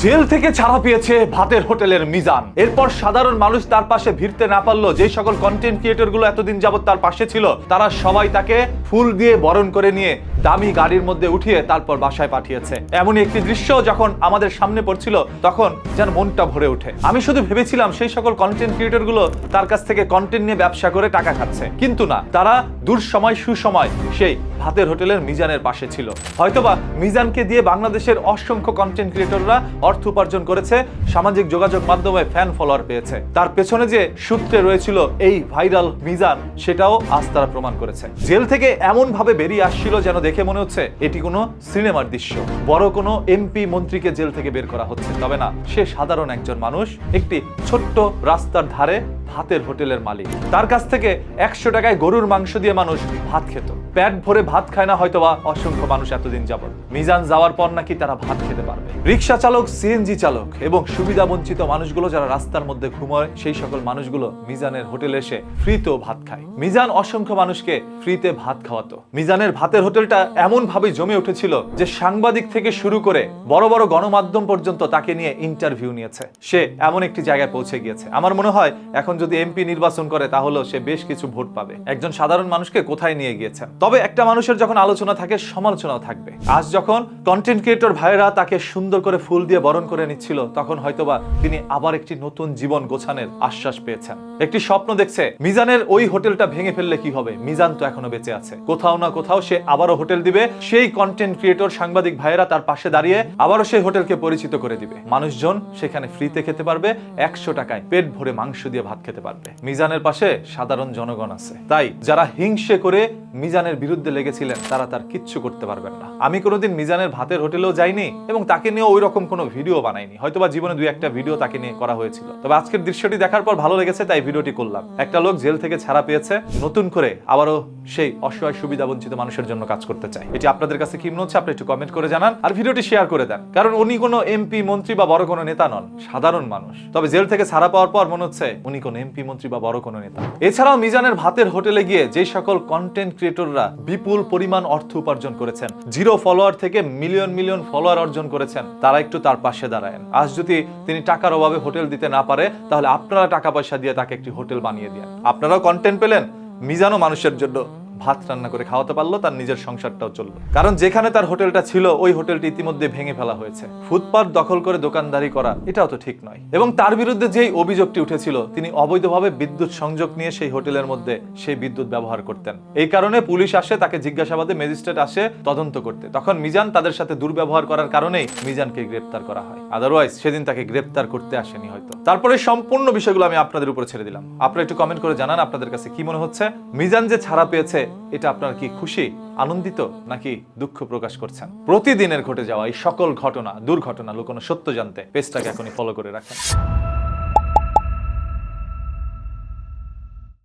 Jail থেকে ছাড়া পেয়েছে ভাতের হোটেলের মিজান। এরপর সাধারণ মানুষ তার পাশে ভিড়তে না পারলো। যে সকল কন্টেন্ট ক্রিয়েটর গুলো এতদিন যাবত তার পাশে ছিল, তারা সবাই তাকে ফুল দিয়ে বরণ করে নিয়ে দামি গাড়ির মধ্যে উঠিয়ে তারপর বাসায় পাঠিয়েছে। এমনই একটি দৃশ্য যখন আমাদের সামনে পড়ছিল, তখন যেন মনটা ভরে ওঠে। আমি শুধু ভেবেছিলাম সেই সকল কন্টেন্ট ক্রিয়েটর গুলো তার কাছ থেকে কন্টেন্ট নিয়ে ব্যবসা করে টাকা খাচ্ছে, কিন্তু না, তারা দুঃসময় সুসময় সেই ভাতের হোটেলের মিজানের পাশে ছিল। হয়তোবা মিজানকে দিয়ে বাংলাদেশের অসংখ্য কন্টেন্ট ক্রিয়েটররা অর্থ উপার্জন করেছে, সামাজিক যোগাযোগ মাধ্যমে ফ্যান ফলোয়ার পেয়েছে। তার পেছনে যে সূত্রে রয়েছিল এই ভাইরাল মিজান, সেটাও আজ তারা প্রমাণ করেছে। জেল থেকে এমন ভাবে বেরিয়ে আসছিল যেন দেখে মনে হচ্ছে এটি কোনো সিনেমার দৃশ্য। বড় কোনো এমপি মন্ত্রীকে জেল থেকে বের করা হচ্ছে, তবে না, সে সাধারণ একজন মানুষ, একটি ছোট্ট রাস্তার ধারে ভাতের হোটেলের মালিক। তার কাছ থেকে 100 টাকায় গরুর মাংস দিয়ে মানুষ ভাত খেত। পেট ভরে ভাত খায় না হয়তোবা অসংখ্য মানুষ এতদিন যাবত। মিজান যাওয়ার পর নাকি তারা ভাত খেতে পারবে। রিক্সা চালক, সিএনজি চালক এবং সুবিধা বঞ্চিত মানুষগুলো যারা রাস্তার মধ্যে ঘুমায়, সেই সকল মানুষগুলো মিজানের হোটেলে এসে ফ্রিতেও ভাত খায়। মিজান অসংখ্য মানুষকে ফ্রিতে ভাত খাওয়াতো। মিজানের ভাতের হোটেলটা এমন ভাবে জমে উঠেছিল যে সাংবাদিক থেকে শুরু করে বড় বড় গণমাধ্যম পর্যন্ত তাকে নিয়ে ইন্টারভিউ নিয়েছে। সে এমন একটি জায়গায় পৌঁছে গিয়েছে, আমার মনে হয় এখন যদি এমপি নির্বাচন করে তাহলেও সে বেশ কিছু ভোট পাবে। একজন সাধারণ মানুষকে কোথায় নিয়ে গিয়েছেন। তবে একটা মানুষের যখন আলোচনা থাকে, সমালোচনাও থাকবে। আজ যখন কন্টেন্ট ক্রিয়েটর ভাইয়েরা তাকে সুন্দর করে ফুল দিয়ে বরণ করে নিচ্ছিল, তখন হয়তোবা তিনি আবার একটি নতুন জীবন গোছানোর আশ্বাস পেয়েছেন। একটি স্বপ্ন দেখছে, মিজানের ওই হোটেলটা ভেঙে ফেললে কি হবে। মিজান তো এখনো বেঁচে আছে, কোথাও না কোথাও সে আবারও হোটেল দিবে। সেই কন্টেন্ট ক্রিয়েটর সাংবাদিক ভাইয়েরা তার পাশে দাঁড়িয়ে আবারও সেই হোটেলকে পরিচিত করে দিবে। মানুষজন সেখানে ফ্রিতে খেতে পারবে, 100 টাকায় পেট ভরে মাংস দিয়ে ভাত খেতে পারবে। মিজানের পাশে সাধারণ জনগণ আছে। তাই যারা হিংসে করে মিজানের বিরুদ্ধে লেগেছিলেন, তারা তার কিচ্ছু করতে পারবেন না। আমি কোনোদিন মিজানের ভাতের হোটেলেও যাইনি এবং তাকে নিয়ে ওই রকম কোনো ভিডিও বানাইনি। হয়তোবা জীবনে 2-1টা ভিডিও তাকে নিয়ে করা হয়েছিল। তবে আজকের দৃশ্যটি দেখার পর ভালো লেগেছে, তাই ভিডিওটি করলাম। একটা লোক জেল থেকে ছাড়া পেয়েছে, নতুন করে আবারও সেই অসহায় সুবিধা বঞ্চিত মানুষের জন্য কাজ করতে চাই। এটি আপনাদের কাছে কি মনে হচ্ছে আপনি একটু কমেন্ট করে জানান, আর ভিডিওটি শেয়ার করে দেন। কারণ উনি কোনো এমপি মন্ত্রী বা বড় কোনো নেতা নন, সাধারণ মানুষ। তবে জেল থেকে ছাড়া পাওয়ার পর মনে হচ্ছে উনি কোনো এমপি মন্ত্রী বা বড় কোনো নেতা। এছাড়াও মিজানের ভাতের হোটেলে গিয়ে যে সকল কন্টেন্ট ক্রিয়েটররা বিপুল পরিমাণ অর্থ উপার্জন করেছেন, 0 ফলোয়ার থেকে মিলিয়ন মিলিয়ন ফলোয়ার অর্জন করেছেন, তারা একটু তার পাশে দাঁড়ায়। আজ যদি তিনি টাকার অভাবে হোটেল দিতে না পারে, তাহলে আপনারা টাকা পয়সা দিয়ে তাকে একটি হোটেল বানিয়ে দেন। আপনারাও কন্টেন্ট পেলেন, মিজানও মানুষের জন্য ভাত রান্না করে খাওয়াতে পারলো, তার নিজের সংসারটাও চললো। কারণ যেখানে তার হোটেলটা ছিল, ওই হোটেলটি ইতিমধ্যে ভেঙে ফেলা হয়েছে। ফুটপাত দখল করে দোকানদারি করা, এটাও তো ঠিক নয়। এবং তার বিরুদ্ধে যেই অভিযোগটি উঠেছিল, তিনি অবৈধভাবে বিদ্যুৎ সংযোগ নিয়ে সেই হোটেলের মধ্যে সেই বিদ্যুৎ ব্যবহার করতেন। এই কারণে পুলিশ আসে, তাকে জিজ্ঞাসাবাদে ম্যাজিস্ট্রেট আসে তদন্ত করতে। তখন মিজান তাদের সাথে দুর্ব্যবহার করার কারণেই মিজানকে গ্রেপ্তার করা হয়। আদারওয়াইজ সেদিন তাকে গ্রেপ্তার করতে আসেনি হয়তো। তারপরে সম্পূর্ণ বিষয়গুলো আমি আপনাদের উপর ছেড়ে দিলাম। আপনারা একটু কমেন্ট করে জানান আপনাদের কাছে কি মনে হচ্ছে। মিজান যে ছাড়া পেয়েছে, এটা আপনারা কি খুশি, আনন্দিত, নাকি দুঃখ প্রকাশ করছেন? প্রতিদিনের ঘটে যাওয়া এই সকল ঘটনা, দুর্ঘটনা লুকোনো সত্য জানতে পেজটাকে এখনই ফলো করে রাখেন।